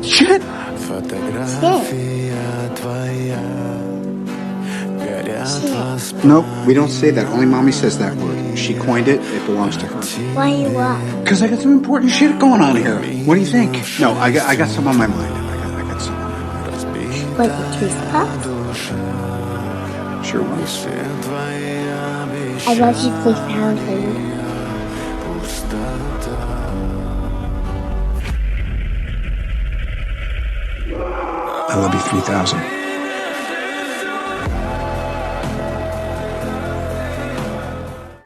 Shit! Nope, we don't say that. Only Mommy says that word. She coined it. It belongs to her. Why you what? Because I got some important shit going on here. What do you think? No, I got some on my mind. I got some. Was it Tooth Puff? Sure was. I love you, please pound for you. I love you 3000.